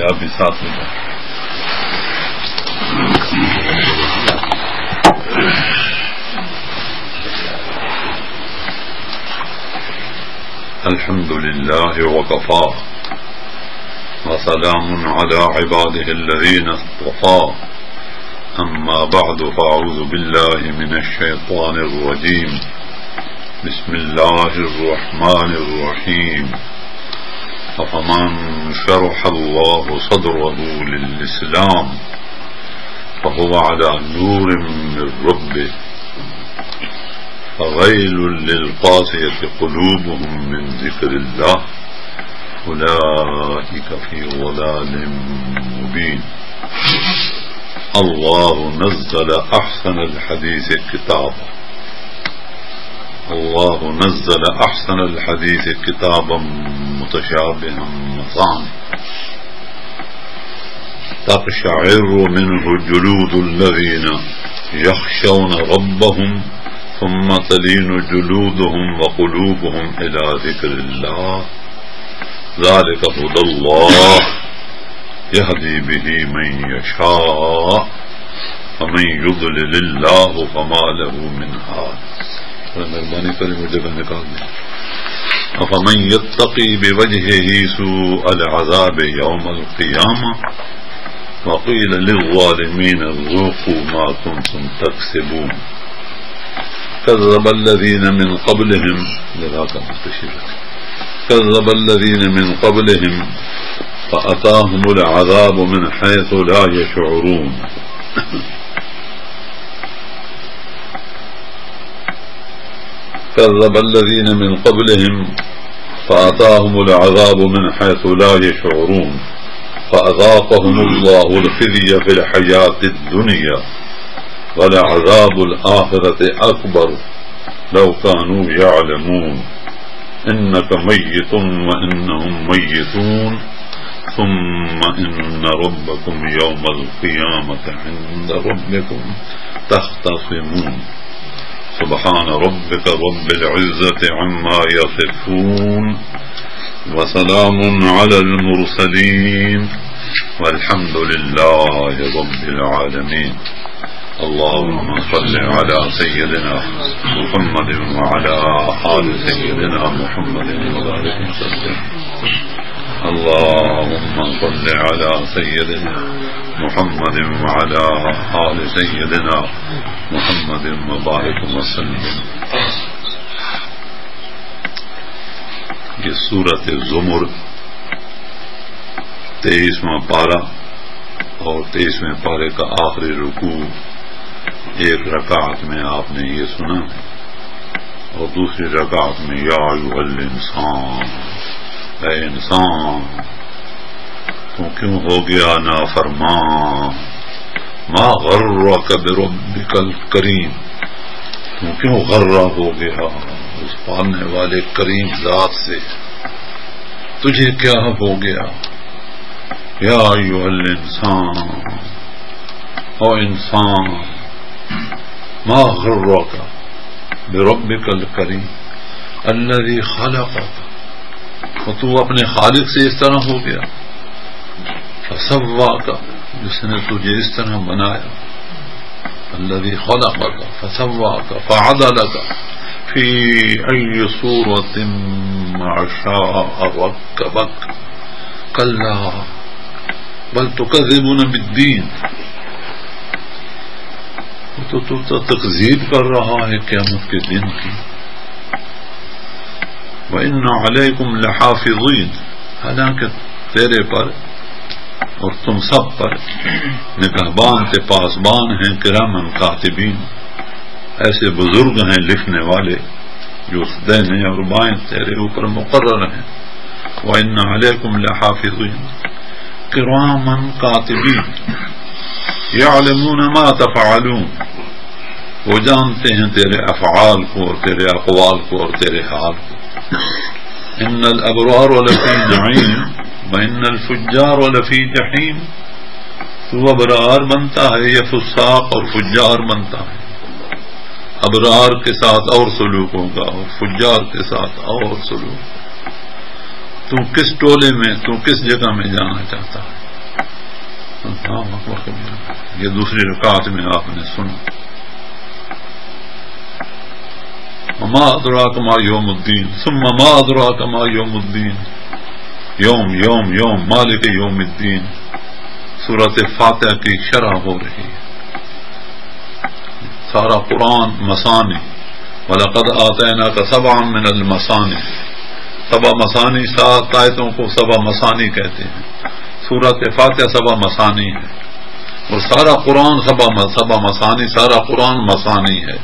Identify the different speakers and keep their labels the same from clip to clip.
Speaker 1: آپ بھی ساتھ میں جائیں. الحمد لله وكفى وسلام على عباده الذين اصطفى. أما بعد فأعوذ بالله من الشيطان الرجيم. بسم الله الرحمن الرحيم. أفمن شرح الله صدره للإسلام فهو على نور من ربه فويل للقاسية قلوبهم من ذكر الله أولئك في ضلال مبين. الله نزل أحسن الحديث كتابا متشابها مثاني تقشعر منه جلود الذين يخشون ربهم ثم تلين جلودهم وقلوبهم إلى ذكر الله ذلك هدى الله يهدي به من يشاء ومن يضلل الله فما له من هاد. مہربانی کریں مجھے جگہ نکال دیں. افمن يتقي بوجهه سوء العذاب يوم القيامة وقيل للظالمين ذوقوا ما كنتم تكسبون. كذب الذين من قبلهم فأتاهم العذاب من حيث لا يشعرون. كذب الذين من قبلهم فأتاهم العذاب من حيث لا يشعرون فأذاقهم الله الخزي في الحياة الدنيا ولعذاب الآخرة أكبر لو كانوا يعلمون. إنك ميت وإنهم ميتون ثم إن ربكم يوم القيامة عند ربكم تختصمون. سبحان ربك رب العزة عما يصفون وسلام على المرسلين والحمد لله رب العالمين. اللهم صل على سيدنا محمد وعلى آل سيدنا محمد وبارك وسلم. اللهم صل على سيدنا محمد وعلى آل سيدنا محمد وبارك وسلم. یہ سورۃ زمر 23واں پارہ اور 23ویں پارے کا آخری رکوع ایک رکعت میں آپ نے یہ سنا اور دوسری رکعت میں یا ایھا الانسان، اے انسان تو کیوں ہو گیا نافرمان، ما غرک بربک الکریم، تو کیوں غرہ ہو گیا اس پالنے والے کریم ذات سے، تجھے کیا ہو گیا. یا ایھا الانسان، او انسان، ما غرک بربک الکریم الذی خلقک، تو اپنے خالق سے اس طرح ہو گیا، فسواک، جس نے تجھے اس طرح بنایا، الذی خلقک فسواک فعدلک فی ای صورۃ ما شاء رکبک کلا بل تکذبون بالدین. تو تکذیب کر رہا ہے قیامت کے دن کی. وَإِنَّ عَلَيْكُمْ لَحَافِظِينَ، حالانکہ تیرے پر اور تم سب پر نگہبان سے پاسبان ہیں، کرامن کاتبین، ایسے بزرگ ہیں لکھنے والے جو دائیں اور بائیں تیرے اوپر مقرر ہیں. وَإِنَّ عَلَيْكُمْ لَحَافِظِينَ کرامن کاتبین یعلمون ما تفعلون، وہ جانتے ہیں تیرے افعال کو اور تیرے اقوال کو اور تیرے حال کو. ان الابرار لفی نعیم وان الفجار لفی جحیم، تو ابرار بنتا ہے یا فساق اور فجار بنتا ہے. ابرار کے ساتھ اور سلوک ہوگا اور فجار کے ساتھ اور سلوک. تو کس ٹولے میں، تو کس جگہ میں جانا چاہتا ہے؟ یہ دوسری رکعت میں آپ نے سنا. وما ادراک ما یوم الدین ثم ما ادراک ما یوم الدین یوم یوم یوم مالک یوم الدین. سورۃ فاتحہ کی شرح ہو رہی ہے. سارا قرآن مثانی. وَلَقَدْ آتَيْنَاكَ سَبْعًا مِنَ الْمَثَانِي. سبع مثانی 7 آیتوں کو سبع مثانی کہتے ہیں. سورۃ فاتحہ سبع مثانی ہے اور سارا قرآن سبع مثانی. سارا قرآن مثانی ہے.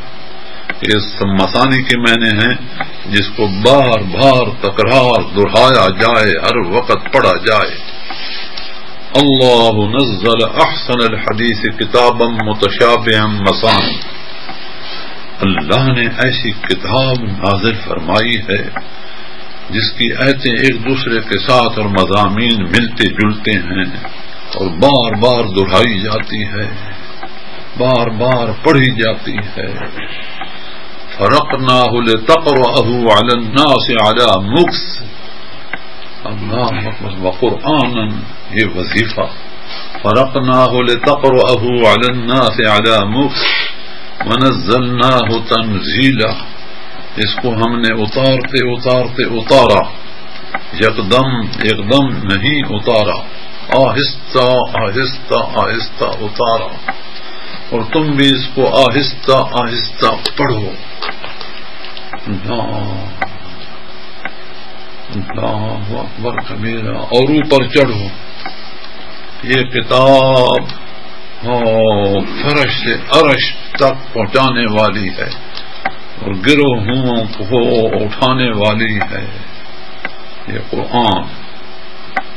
Speaker 1: یہ مثانی کے معنی ہیں جس کو بار بار تکرار دہرایا جائے، ہر وقت پڑھا جائے. اللہ نزل احسن الحدیث کتابا متشابہا مثانی. اللہ نے ایسی کتاب نازل فرمائی ہے جس کی آیتیں ایک دوسرے کے ساتھ اور مضامین ملتے جلتے ہیں اور بار بار دہرائی جاتی ہے، بار بار پڑھی جاتی ہے. فرقناہ لتقرأہ علی الناس علی مکث. اللہ اکبر. وقرآنا، یہ وظیفہ. فرقناہ لتقرأہ علی الناس علی مکث ونزلناہ تنزیلا. اس کو ہم نے اتارتے اتارتے اتارا، ایک دم نہیں اتارا، آہستہ آہستہ آہستہ اتارا. اور تم بھی اس کو آہستہ آہستہ پڑھو. اللہ اکبر کبیرہ. اور اوپر چڑھو. یہ کتاب فرش سے عرش تک پہنچانے والی ہے اور گروہوں کو اٹھانے والی ہے. یہ قرآن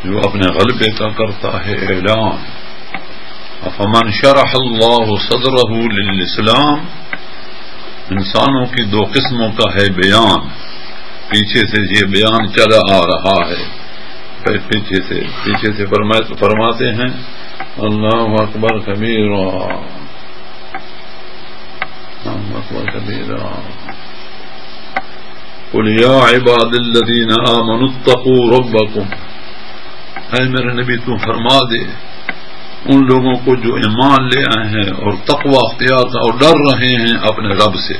Speaker 1: جو اپنے غلبے کا کرتا ہے اعلان. فمن شرح اللہ صدرہ للاسلام. انسانوں کی 2 قسموں کا ہے بیان. پیچھے سے یہ بیان چلا آ رہا ہے. پیچھے سے فرماتے ہیں اللہ اکبر کبیرہ، اللہ اکبر کبیرہ. قل یا عباد الذین آمنوا اتقوا ربکم. اے میرے نبی تم فرما دے ان لوگوں کو جو ایمان لے آئے ہیں اور تقوی اختیار اور ڈر رہے ہیں اپنے رب سے.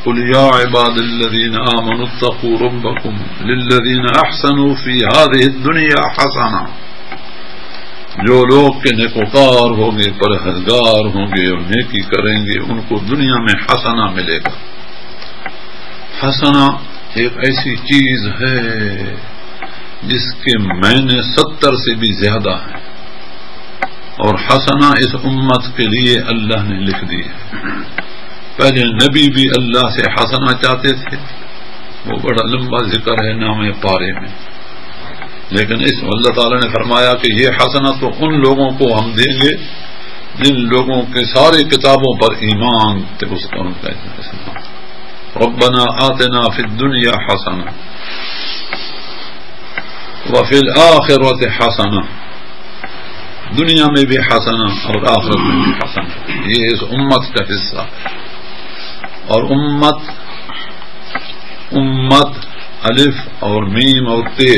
Speaker 1: قل یا عباد الذین آمنوا اتقوا ربکم للذین احسنوا فی هذه الدنیا حسنہ. جو لوگ کے نیکوکار ہوں گے، پرہیزگار ہوں گے اور نیکی کریں گے، ان کو دنیا میں حسنہ ملے گا. حسنہ ایک ایسی چیز ہے جس کے معنی 70 سے بھی زیادہ ہیں اور حسنہ اس امت کے لیے اللہ نے لکھ دی ہے. پہلے نبی بھی اللہ سے حسنہ چاہتے تھے، وہ بڑا لمبا ذکر ہے نام پارے میں. لیکن اس اللہ تعالیٰ نے فرمایا کہ یہ حسنہ تو ان لوگوں کو ہم دیں گے جن لوگوں کے ساری کتابوں پر ایمان تھے. اس کا ان کا ربنا آتنا فی الدنیا حسنہ وفی الآخرۃ حسنہ. دنیا میں بھی حسنہ اور آخرت میں بھی حسنہ. یہ اس امت کا حصہ ہے. اور امت الف اور میم اور تے.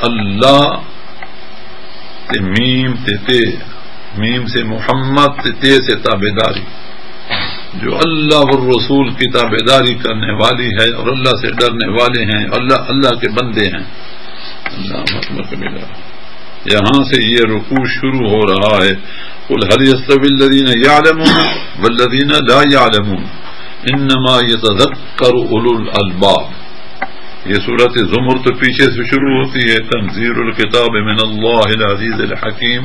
Speaker 1: اللہ تے میم تے تے، میم سے محمد تے سے تابعداری. جو اللہ اور رسول کی تابعداری کرنے والی ہے اور اللہ سے ڈرنے والے ہیں، اللہ کے بندے ہیں. اللہ اکبر کبیرہ. یہاں سے یہ رکوع شروع ہو رہا ہے. قل هل يستوي الذين يعلمون والذين لا يعلمون انما يتذكر اولو الالباب. یہ صورت زمر تو پیچھے سے شروع ہوتی ہے. تنزیل الکتاب من اللہ العزیز الحکیم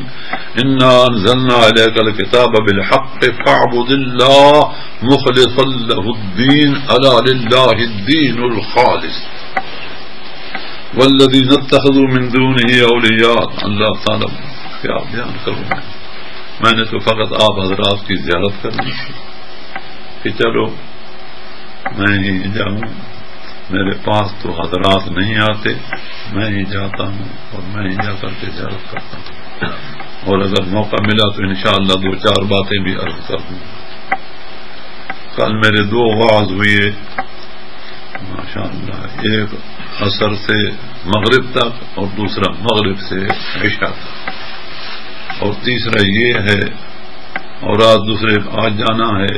Speaker 1: انا انزلنا الیک الکتاب بالحق فاعبد اللہ مخلصا له الدین الا للہ الدین الخالص والذین اتخذوا من دونه اولیاء. اللہ تعالیٰ کیا بیان کروں میں نے تو فقط آپ حضرات کی زیارت کرنی تھی کہ چلو میں ہی جاؤں. میرے پاس تو حضرات نہیں آتے، میں ہی جاتا ہوں اور میں ہی جا کر کے زیارت کرتا ہوں. اور اگر موقع ملا تو انشاءاللہ 2-4 باتیں بھی عرض کر دوں. کل میرے 2 واعظ ہوئے ماشاءاللہ. ایک عصر سے مغرب تک اور دوسرا مغرب سے عشاء تک. اور تیسرا یہ ہے، اور رات دوسرے آج جانا ہے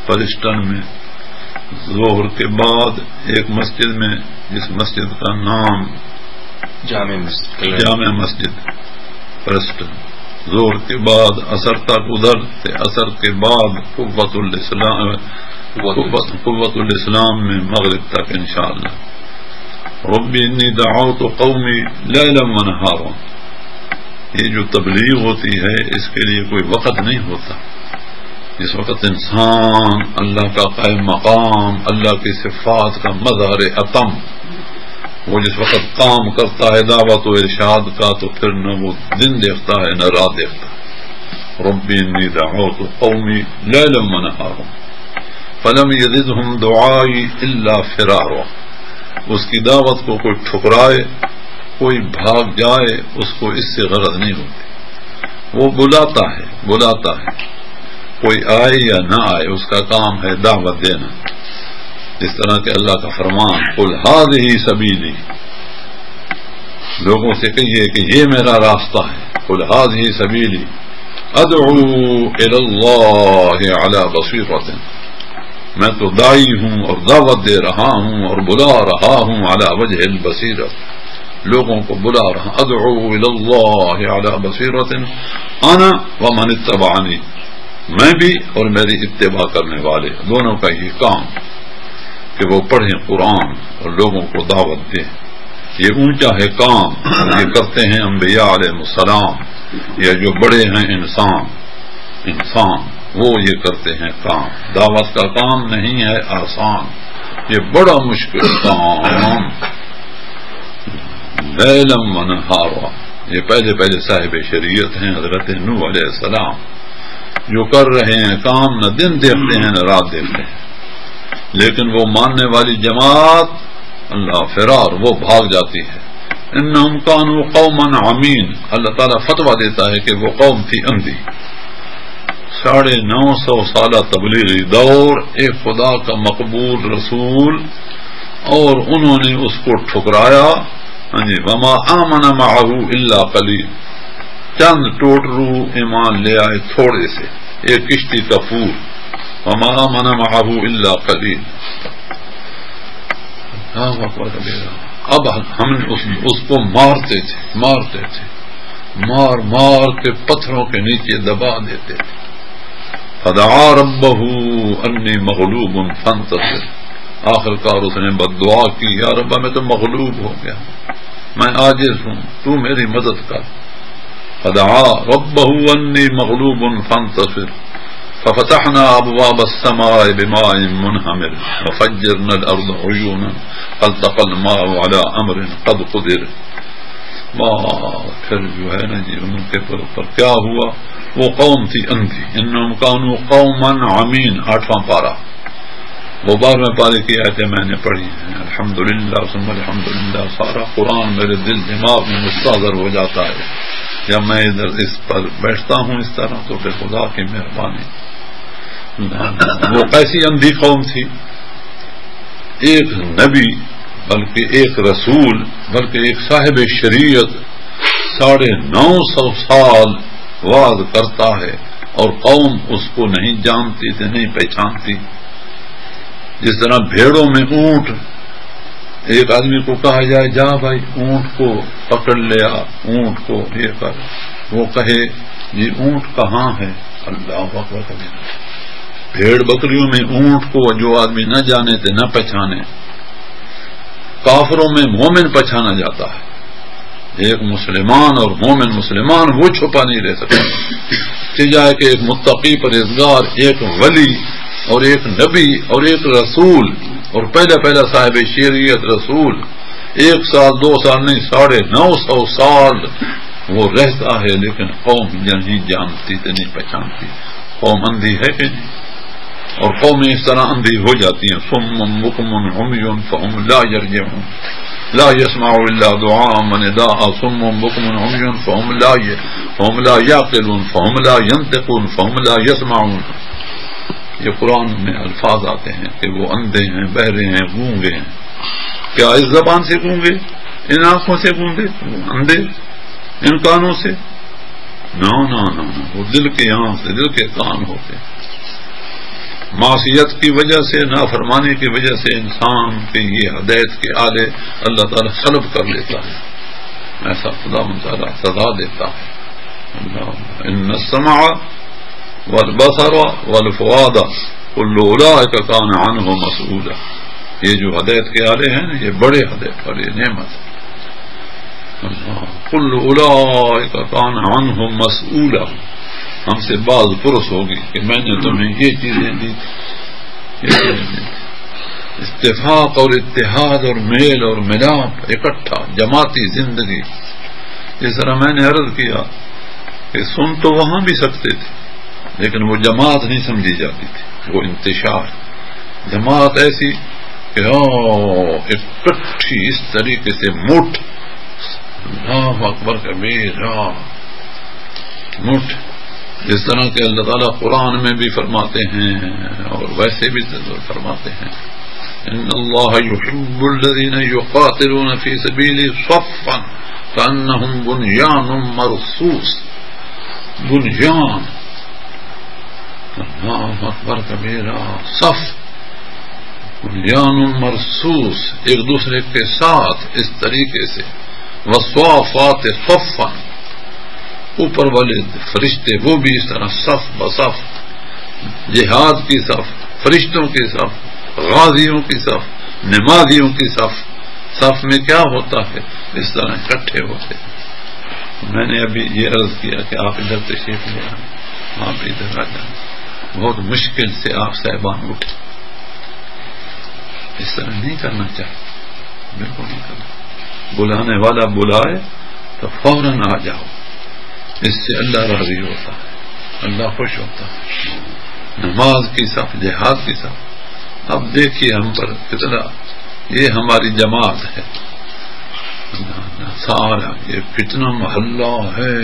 Speaker 1: پرسٹن میں ظہر کے بعد ایک مسجد میں، جس مسجد کا نام جامع مسجد پرسٹن، ظہر کے بعد اثر تک ادھر سے، اثر کے بعد قوت الاسلام میں مغرب تک انشاءاللہ۔ ربی انی دعوت قومی لیلا ونہارا، یہ جو تبلیغ ہوتی ہے اس کے لیے کوئی وقت نہیں ہوتا۔ جس وقت انسان اللہ کا قائم مقام، اللہ کی صفات کا مظہر اتم، وہ جس وقت کام کرتا ہے دعوت و ارشاد کا، تو پھر نہ وہ دن دیکھتا ہے نہ رات دیکھتا ہے۔ ربی انی دعوت قومی لیلا ونہارا فلم یزدہم دعائی الا فرارا، اس کی دعوت کو کوئی ٹھکرائے، کوئی بھاگ جائے، اس کو اس سے غرض نہیں ہوتی۔ وہ بلاتا ہے کوئی آئے یا نہ آئے، اس کا کام ہے دعوت دینا۔ جس طرح کہ اللہ کا فرمان قل ھذہ سبیلی، لوگوں سے کہیے کہ یہ میرا راستہ ہے، قل ھذہ سبیلی ادعو الی اللہ علی بصیرۃ، میں تو داعی ہوں اور دعوت دے رہا ہوں اور بلا رہا ہوں علی وجہ البصیرۃ، لوگوں کو بلا رہا، ادعو الی اللہ علی بصیرۃ انا ومن اتبعنی، میں بھی اور میری اتباع کرنے والے، دونوں کا یہ کام کہ وہ پڑھیں قرآن اور لوگوں کو دعوت دیں۔ یہ اونچا ہے کام، یہ کرتے ہیں انبیاء علیہ السلام، یا جو بڑے ہیں انسان وہ یہ کرتے ہیں کام۔ دعوت کا کام نہیں ہے آسان، یہ بڑا مشکل کام۔ لیلا ونہارا، یہ پہلے صاحب شریعت ہیں حضرت نوح علیہ السلام، جو کر رہے ہیں کام، نہ دن دیکھتے ہیں نہ رات دیکھتے ہیں، لیکن وہ ماننے والی جماعت اللہ فرار، وہ بھاگ جاتی ہے۔ انہم کانوا قوما عمین، اللہ تعالیٰ فتویٰ دیتا ہے کہ وہ قوم تھی اندھی۔ 950 سالہ تبلیغی دور، ایک خدا کا مقبول رسول، اور انہوں نے اس کو ٹھکرایا۔ وما آمن معه الا قلیل، چند ٹوٹرو ایمان لے آئے تھوڑے سے، ایک کشتی کا پور۔ وما آمن معه الا قلیل۔ اب ہم اس کو مارتے تھے، مار کے پتھروں کے نیچے دبا دیتے تھے۔ فدعا ربہ انی مغلوب فانتصر، آخر کار اس نے بد دعا کی، یا رب میں تو مغلوب ہو گیا، میں عاجز ہوں، تو میری مدد کر۔ فدعا ربہ انی مغلوب فانتصر ففتحنا ابواب السماء بماء منہمر وفجرنا الارض عیونا فالتقى الماء على امر قد قدر۔ پھر جو ہے نا جی ان کے پر کیا ہوا، وہ قوم تھی اندھی۔ انہم کانوا قوما عمین، 8واں پارہ، وہ 12ویں پارے کی آیتیں میں نے پڑھی ہیں۔ الحمدللہ ثم الحمدللہ، سارا قرآن میرے دل دماغ میں مستحضر ہو جاتا ہے جب میں ادھر اس پر بیٹھتا ہوں اس طرح، تو پھر خدا کی مہربانی۔ وہ کیسی اندھی قوم تھی، ایک نبی بلکہ ایک رسول بلکہ ایک صاحب شریعت 950 سال وعظ کرتا ہے اور قوم اس کو نہیں جانتی تھی، نہیں پہچانتی۔ جس طرح بھیڑوں میں اونٹ، ایک آدمی کو کہا جائے جا بھائی اونٹ کو پکڑ لیا، اونٹ کو یہ کر، وہ کہے یہ اونٹ کہاں ہے، اللہ اکبر کبیرہ۔ بھیڑ بکریوں میں اونٹ کو جو آدمی نہ جانے تھے نہ پہچانے، کافروں میں مومن پہچانا جاتا ہے۔ ایک مسلمان اور مومن مسلمان وہ چھپا نہیں رہ سکتے، سجائے کہ ایک متقی پرہیزگار، ایک ولی اور ایک نبی اور ایک رسول، اور پہلا صاحب شریعت رسول 1 سال 2 سال نہیں 950 سال وہ رہتا ہے، لیکن قوم نہیں جانتی تھی، نہیں پہچانتی۔ قوم اندھی ہے کہ نہیں؟ اور قومیں اس طرح اندھی ہو جاتی ہیں، صم بکم عمی فهم لا یرجعون، لا يسمع الا دعاء ونداء، صم بکم عمی فهم لا یعقلون فهم لا ينطقون فهم لا يسمعون۔ یہ قرآن میں الفاظ آتے ہیں کہ وہ اندھے ہیں، بہرے ہیں، گونگے ہیں۔ کیا اس زبان سے گونگے، ان آنکھوں سے گونگے، اندھے ان کانوں سے؟ نہ وہ دل کے آنکھ سے، دل کے کان ہوتے ہیں. معصیت کی وجہ سے، نافرمانی کی وجہ سے انسان کے یہ ہدایت کے آلے اللہ تعالیٰ سلب کر لیتا ہے. ایسا خدا تعالیٰ سزا دیتا ہے. ان السمع والبصر والفؤاد كل اولئک کان عنہ مسئولا. یہ جو ہدایت کے آلے ہیں یہ بڑے ہدایت والے نعمت ہے. كل اولئک کان عنہ مسئولا. ہم سے بعض پرس ہوگی کہ میں نے تمہیں یہ چیزیں دی. اتفاق اور اتحاد اور میل اور ملاپ، اکٹھا جماعتی زندگی. جس طرح میں نے عرض کیا کہ سن تو وہاں بھی سکتے تھے لیکن وہ جماعت نہیں سمجھی جاتی تھی، وہ انتشار. جماعت ایسی کہ اکٹھی اس طریقے سے مٹھ، اللہ اکبر کبیر، مٹھ. جس طرح کہ اللہ تعالیٰ قرآن میں بھی فرماتے ہیں اور ویسے بھی فرماتے ہیں ان اللہ یحب الذین یقاتلون فی سبیلہ صفا کأنہم بنیان مرصوص. بنیان، اللہ اکبر کبیرہ، صف، بنیان مرصوص، ایک دوسرے کے ساتھ اس طریقے سے. والصافات صفا، اوپر والے فرشتے وہ بھی اس طرح صف بصف. جہاد کی صف، فرشتوں کی صف، غازیوں کی صف، نمازیوں کی صف. صف میں کیا ہوتا ہے؟ اس طرح اکٹھے ہوتے. میں نے ابھی یہ عرض کیا کہ آپ ادھر تشریف لے آئیں، آپ ادھر آ جائیں. بہت مشکل سے آپ صاحبان اٹھے. اس طرح نہیں کرنا چاہیے، بالکل نہیں کرنا. بلانے والا بلائے تو فوراً آ جاؤ. اس سے اللہ راضی ہوتا ہے، اللہ خوش ہوتا ہے. نماز کی صف، جہاد کی صف. اب دیکھیے ہم پر کتنا یہ ہماری جماعت ہے، سارا یہ کتنا محلہ ہے،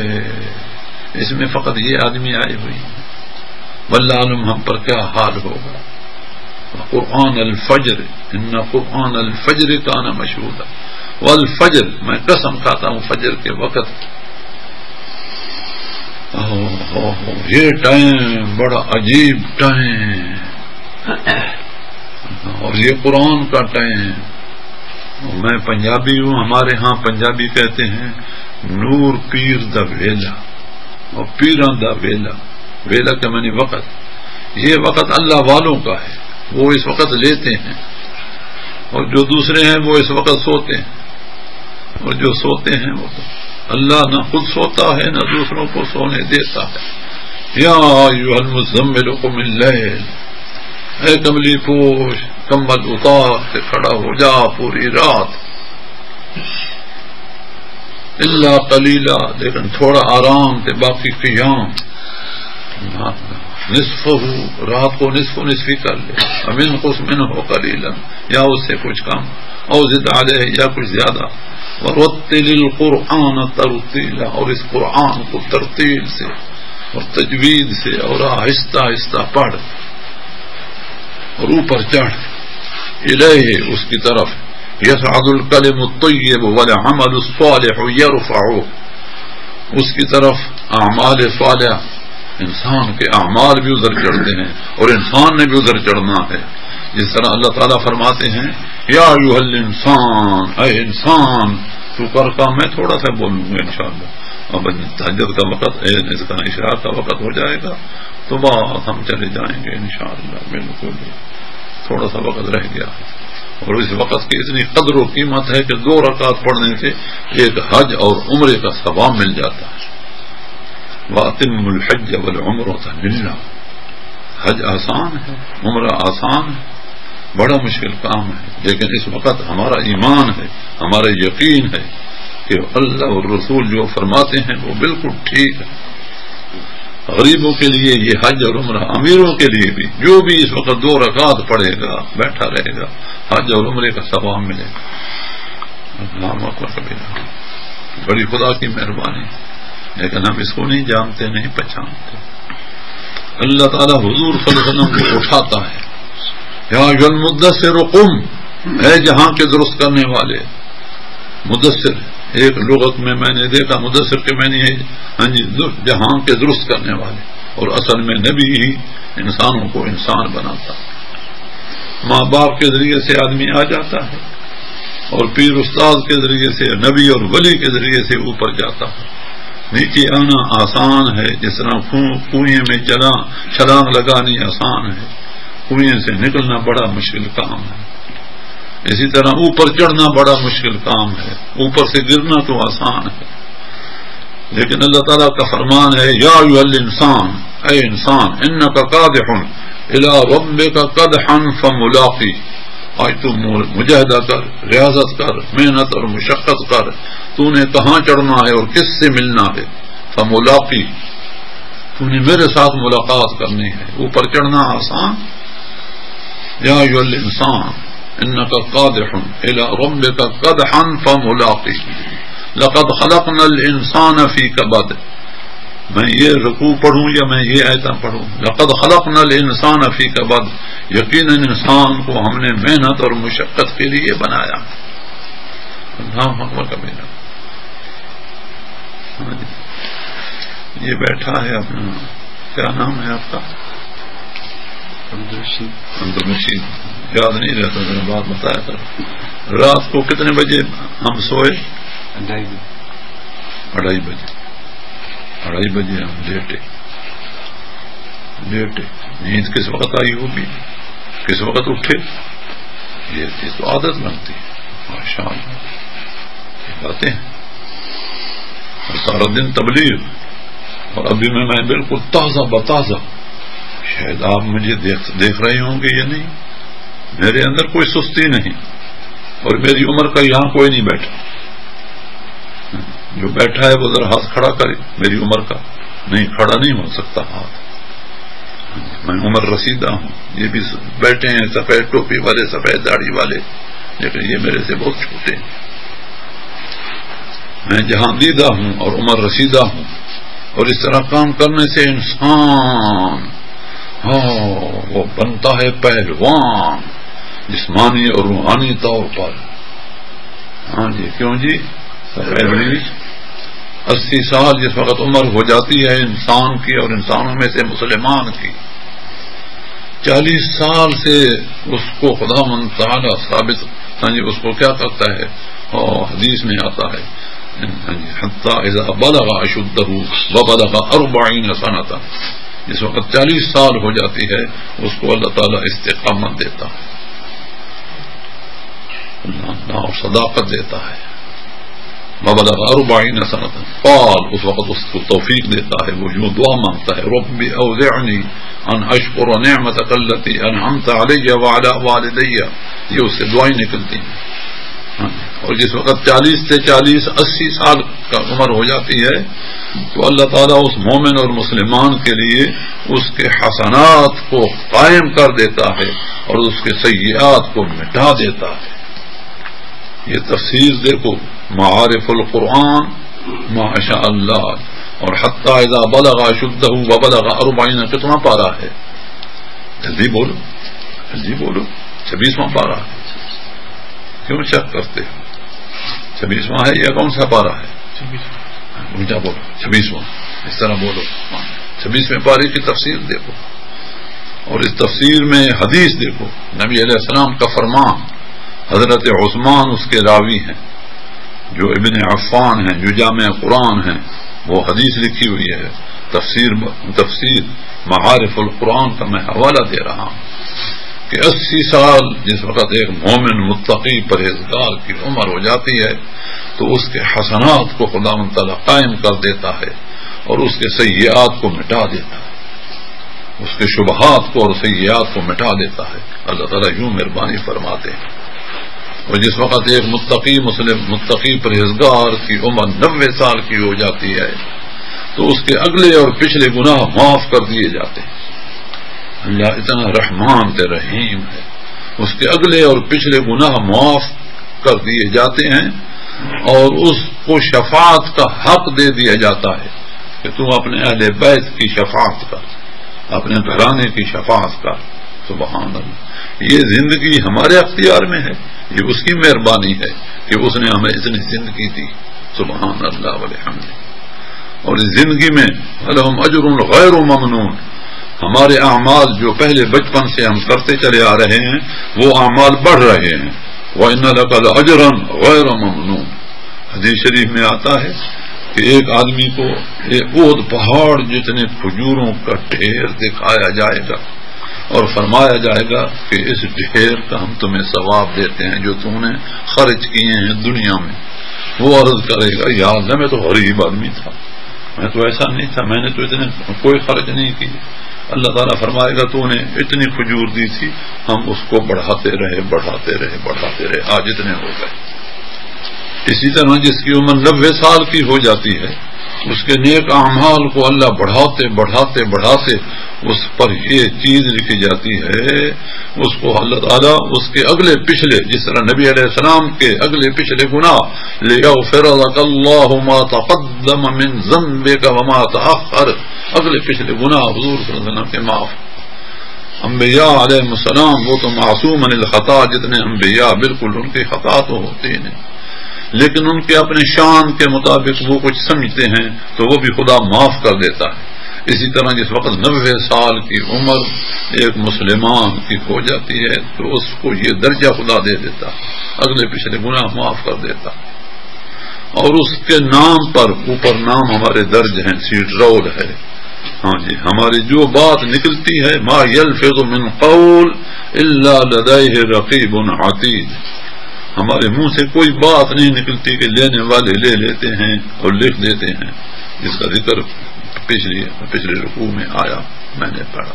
Speaker 1: اس میں فقط یہ آدمی آئے ہوئی ہیں. واللہ علم ہم پر کیا حال ہوگا. قرآن الفجر، ان قرآن الفجر کان مشہودا. والفجر، میں قسم کھاتا ہوں فجر کے وقت. یہ ٹائم بڑا عجیب ٹائم، اور یہ قرآن کا ٹائم. میں پنجابی ہوں، ہمارے ہاں پنجابی کہتے ہیں نور پیر دا ویلا، اور پیران دا ویلا. ویلا کا معنی وقت. یہ وقت اللہ والوں کا ہے، وہ اس وقت لیتے ہیں، اور جو دوسرے ہیں وہ اس وقت سوتے ہیں. اور جو سوتے ہیں وہ اللہ نہ خود سوتا ہے نہ دوسروں کو سونے دیتا ہے. یا ایھا المزمل قم اللیل، اے کملی پوش کمبل اتار کے کھڑا ہو جا پوری رات. الا قلیلا، لیکن تھوڑا آرام سے، باقی قیام. نصفہ، رات کو نصف نصفی کر لے. امن قس منہ قلیلا، یا اس سے کچھ کم، او زد علیہ، یا کچھ زیادہ. ورتل القرآن ترتیلا، اور اس قرآن کو ترتیل سے اور تجوید سے اور آہستہ آہستہ پڑھ اور اوپر چڑھ. الیہ، اس کی طرف. یصعد الکلم الطیب والعمل الصالح یرفعہ، اس کی طرف اعمال صالح، انسان کے اعمال بھی ادھر چڑھتے ہیں اور انسان نے بھی ادھر چڑھنا ہے. جس طرح اللہ تعالیٰ فرماتے ہیں یا ایھا الانسان، اے انسان تو کر کا. میں تھوڑا سا بولوں گا انشاءاللہ. اب تہجد کا وقت، اس کا اشراق کا وقت ہو جائے گا تو بس ہم چلے جائیں گے انشاءاللہ. بالکل تھوڑا سا وقت رہ گیا، اور اس وقت کی اتنی قدر و قیمت ہے کہ 2 رکعت پڑھنے سے ایک حج اور عمرے کا ثواب مل جاتا ہے. وَأَتِمُّ الْحَجَّ وَالْعُمْرَةَ لِلَّهِ. حج آسان ہے، عمرہ آسان ہے، بڑا مشکل کام ہے. لیکن اس وقت ہمارا ایمان ہے، ہمارا یقین ہے کہ اللہ اور رسول جو فرماتے ہیں وہ بالکل ٹھیک ہے. غریبوں کے لیے یہ حج اور عمرہ، امیروں کے لیے بھی، جو بھی اس وقت 2 رکعت پڑھے گا، بیٹھا رہے گا، حج اور عمرے کا ثواب ملے گا. اللہ اکبر کبیرہ، بڑی خدا کی مہربانی. لیکن ہم اس کو نہیں جانتے، نہیں پہچانتے. اللہ تعالیٰ حضور صلی اللہ علیہ وسلم کو اٹھاتا ہے، یا ایھا المدثر قم، اے جہاں کے درست کرنے والے، مدثر ایک لغت میں نے دیکھا مدثر کے میں نے جہاں کے درست کرنے والے، اور اصل میں نبی ہی انسانوں کو انسان بناتا، ماں باپ کے ذریعے سے آدمی آ جاتا ہے، اور پیر استاد کے ذریعے سے، نبی اور ولی کے ذریعے سے اوپر جاتا ہے۔ نیچے آنا آسان ہے، جس طرح کنویں میں چھلانگ لگانی آسان ہے، کنویں سے نکلنا بڑا مشکل کام ہے۔ اسی طرح اوپر چڑھنا بڑا مشکل کام ہے، اوپر سے گرنا تو آسان ہے، لیکن اللہ تعالیٰ کا فرمان ہے یا ایھا الانسان، اے انسان، انک قادح الی ربک قدحا فملاقی، آج تم مجاہدہ کر، ریاضت کر، محنت اور مشقت کر، تو نے کہاں چڑھنا ہے اور کس سے ملنا ہے، فملاقی، تو نے میرے ساتھ ملاقات کرنی ہے۔ اوپر چڑھنا آسان، یا ایھا الانسان انک قادح الی ربک قدحا فملاقی، لقد خلقنا الانسان فی کبد، میں یہ رکوع پڑھوں یا میں یہ آیتیں پڑھوں، لقد خلقنا الانسان فی کبد، یقیناً انسان کو ہم نے محنت اور مشقت کے لیے بنایا۔ اللہ اکبر کبیرہ۔ یہ بیٹھا ہے اپنا، کیا نام ہے آپ کا؟ عبدالرشید، یاد نہیں رہتا، میرا بات بتایا تھا۔ رات کو کتنے بجے ہم سوئے؟ 2:30 بجے ہم لیٹے۔ نیند کس وقت آئی ہوگی، کس وقت اٹھے، یہ تو عادت بنتی ہے۔ ماشاء اللہ، یہ باتیں ہیں۔ اور سارا دن تبلیغ، اور ابھی میں بالکل تازہ بتازہ، شاید آپ مجھے دیکھ رہے ہوں گے یا نہیں، میرے اندر کوئی سستی نہیں، اور میری عمر کا یہاں کوئی نہیں بیٹھا، جو بیٹھا ہے وہ ذرا ہاتھ کھڑا کرے، میری عمر کا نہیں، کھڑا نہیں ہو سکتا ہاتھ، میں عمر رسیدہ ہوں۔ یہ بھی بیٹھے ہیں سفید ٹوپی والے، سفید داڑھی والے، لیکن یہ میرے سے بہت چھوٹے ہیں۔ میں جہاں دیدہ ہوں اور عمر رسیدہ ہوں، اور اس طرح کام کرنے سے انسان وہ بنتا ہے پہلوان، جسمانی اور روحانی طور پر۔ ہاں جی، کیوں جی؟ 80 سال جس وقت عمر ہو جاتی ہے انسان کی، اور انسانوں میں سے مسلمان کی، 40 سال سے اس کو خدا من تعالی ثابت، اس کو کیا کرتا ہے، حدیث میں آتا ہے حتی اذا بلغ اشدہ وبلغ 40 سنۃ، جس وقت 40 سال ہو جاتی ہے اس کو اللہ تعالیٰ استقامت دیتا ہے، اور صداقت دیتا ہے۔ وبلغ 40 سنۃ، قال، اس وقت اس کو توفیق دیتا ہے، وہ یوں دعا مانگتا ہے، رب اوزعنی ان اشکر نعمتک التی انعمت علی وعلی والدی، یہ اس سے دعائیں نکلتی ہیں۔ اور جس وقت 40 سے 80 سال کا عمر ہو جاتی ہے تو اللہ تعالیٰ اس مومن اور مسلمان کے لیے اس کے حسنات کو قائم کر دیتا ہے اور اس کے سیئات کو مٹا دیتا ہے۔ یہ تفسیر دیکھو، معارف القرآن ماشاء اللہ، اور حتی اذا بلغ اشدہ وبلغ 40، کتنا پارہ ہے؟ جلدی بولو، جلدی بولو، 26واں پارہ ہے۔ کیوں شک کرتے ہو؟ 26واں ہے یا کون سا پارہ ہے؟ اونچا بولو، 26واں، اس طرح بولو۔ 26ویں پارے کی تفسیر دیکھو، اور اس تفسیر میں حدیث دیکھو، نبی علیہ السلام کا فرمان، حضرت عثمان اس کے راوی ہیں، جو ابن عفان ہیں، جو جامع قرآن ہیں، وہ حدیث لکھی ہوئی ہے۔ تفسیر معارف القرآن کا میں حوالہ دے رہا ہوں کہ 80 سال جس وقت ایک مومن متقی پرہیزگار کی عمر ہو جاتی ہے تو اس کے حسنات کو خدا تعالیٰ قائم کر دیتا ہے اور اس کے سیئات کو مٹا دیتا ہے، اس کے شبہات کو اور سیئات کو مٹا دیتا ہے۔ اللہ تعالیٰ یوں مہربانی فرماتے ہیں۔ اور جس وقت ایک متقی پرہیزگار کی عمر 90 سال کی ہو جاتی ہے تو اس کے اگلے اور پچھلے گناہ معاف کر دیے جاتے ہیں۔ اللہ اتنا رحمان تے رحیم ہے، اس کے اگلے اور پچھلے گناہ معاف کر دیے جاتے ہیں، اور اس کو شفاعت کا حق دے دیا جاتا ہے کہ تم اپنے اہل بیت کی شفاعت کر، اپنے گھرانے کی شفاعت کر۔ سبحان اللہ، یہ زندگی ہمارے اختیار میں ہے، یہ اس کی مہربانی ہے کہ اس نے ہمیں اتنی زندگی دی، سبحان اللہ والحمد۔ اور اس زندگی میں لہم اجر غیر ممنون، ہمارے اعمال جو پہلے بچپن سے ہم کرتے چلے آ رہے ہیں وہ اعمال بڑھ رہے ہیں، وَإِنَّ لَكَ لَأَجْرًا غَيْرَ مَمْنُونٍ۔ حدیث شریف میں آتا ہے کہ ایک آدمی کو ایک اونٹ پہاڑ جتنے کھجوروں کا ڈھیر دکھایا جائے گا اور فرمایا جائے گا کہ اس ڈھیر کا ہم تمہیں ثواب دیتے ہیں جو تم نے خرچ کیے ہیں دنیا میں۔ وہ عرض کرے گا یا اللہ میں تو غریب آدمی تھا، میں تو ایسا نہیں تھا، میں نے تو اتنے کوئی خرچ نہیں کی۔ اللہ تعالیٰ فرمائے گا تو نے اتنی کھجور دی تھی، ہم اس کو بڑھاتے رہے بڑھاتے رہے بڑھاتے رہے، آج اتنے ہو گئے۔ اسی طرح جس کی عمر 90 سال کی ہو جاتی ہے اس کے نیک اعمال کو اللہ بڑھاتے بڑھاتے بڑھاتے اس پر یہ چیز لکھی جاتی ہے، اس کو اللہ تعالیٰ اس کے اگلے پچھلے، جس طرح نبی علیہ السلام کے اگلے پچھلے گناہ لِيَغْفِرَ لَكَ اللَّهُ مَا تَقَدَّمَ مِن ذَنبِكَ وَمَا تَأَخَّرَ، اگلے پچھلے گناہ حضور صلی اللہ علیہ وسلم کے معاف۔ انبیاء علیہ السلام وہ تو معصوم عن الخطا، جتنے انبیاء بالکل ان کی خطا تو ہوتی نہیں، لیکن ان کے اپنے شان کے مطابق وہ کچھ سمجھتے ہیں تو وہ بھی خدا معاف کر دیتا ہے۔ اسی طرح جس وقت 90 سال کی عمر ایک مسلمان کی ہو جاتی ہے تو اس کو یہ درجہ خدا دے دیتا، اگلے پچھلے گناہ معاف کر دیتا، اور اس کے نام پر اوپر نام ہمارے درج ہیں، سیٹ رول ہے۔ ہاں جی، ہماری جو بات نکلتی ہے ما یلفظ من قول الا لدیہ رقیب عتید، ہمارے منہ سے کوئی بات نہیں نکلتی کہ لینے والے لے لیتے ہیں اور لکھ دیتے ہیں، جس کا ذکر پچھلے رکوع میں آیا، میں نے پڑھا۔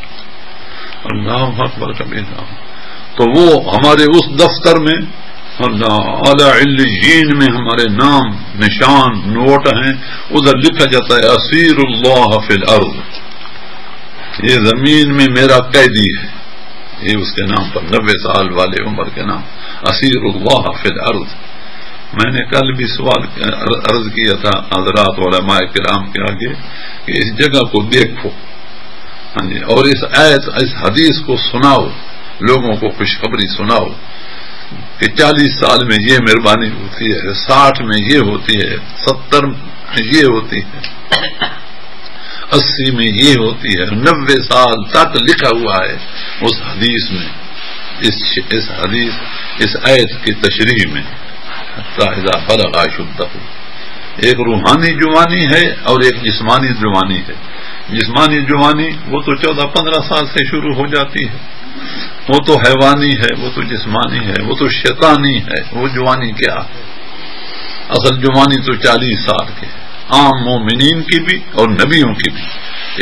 Speaker 1: اللہ اکبر کبیرہ۔ تو وہ ہمارے اس دفتر میں اعلی علیین میں ہمارے نام نشان نوٹ ہیں، ادھر لکھا جاتا ہے اسیر اللہ فی الارض، یہ زمین میں میرا قیدی ہے، یہ اس کے نام پر 90 سال والے عمر کے نام اسیر اللہ فی الارض۔ میں نے کل بھی سوال عرض کیا تھا حضرات علماء کرام کے آگے کہ اس جگہ کو دیکھو، ہاں جی، اور اس حدیث کو سناؤ، لوگوں کو خوشخبری سناؤ کہ 40 سال میں یہ مہربانی ہوتی ہے، 60 میں یہ ہوتی ہے، 70 میں یہ ہوتی ہے، 80 میں یہ ہوتی ہے، 90 سال تک لکھا ہوا ہے اس حدیث میں، اس حدیث اس آیت کی تشریح میں، اذا بلغ اشدہ۔ ایک روحانی جوانی ہے اور ایک جسمانی جوانی ہے۔ جسمانی جوانی وہ تو 14-15 سال سے شروع ہو جاتی ہے، وہ تو حیوانی ہے، وہ تو جسمانی ہے، وہ تو شیطانی ہے۔ وہ جوانی کیا ہے؟ اصل جوانی تو 40 سال کی ہے، عام مومنین کی بھی اور نبیوں کی بھی۔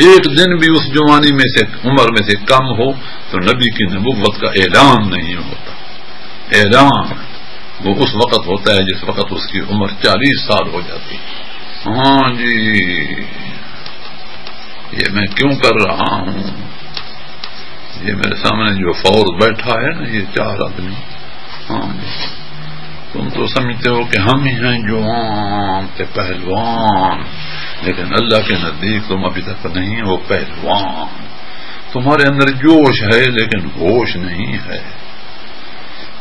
Speaker 1: ایک دن بھی اس جوانی میں سے عمر میں سے کم ہو تو نبی کی نبوت کا اعلان نہیں ہوتا۔ اعلان وہ اس وقت ہوتا ہے جس وقت اس کی عمر 40 سال ہو جاتی ہے۔ ہاں جی، یہ میں کیوں کر رہا ہوں؟ یہ میرے سامنے جو فور بیٹھا ہے نا، یہ 4 آدمی، ہاں جی، تم تو سمجھتے ہو کہ ہم ہی ہیں جوان کے پہلوان، لیکن اللہ کے نزدیک تم ابھی تک نہیں ہو پہلوان۔ تمہارے اندر جوش ہے لیکن ہوش نہیں ہے۔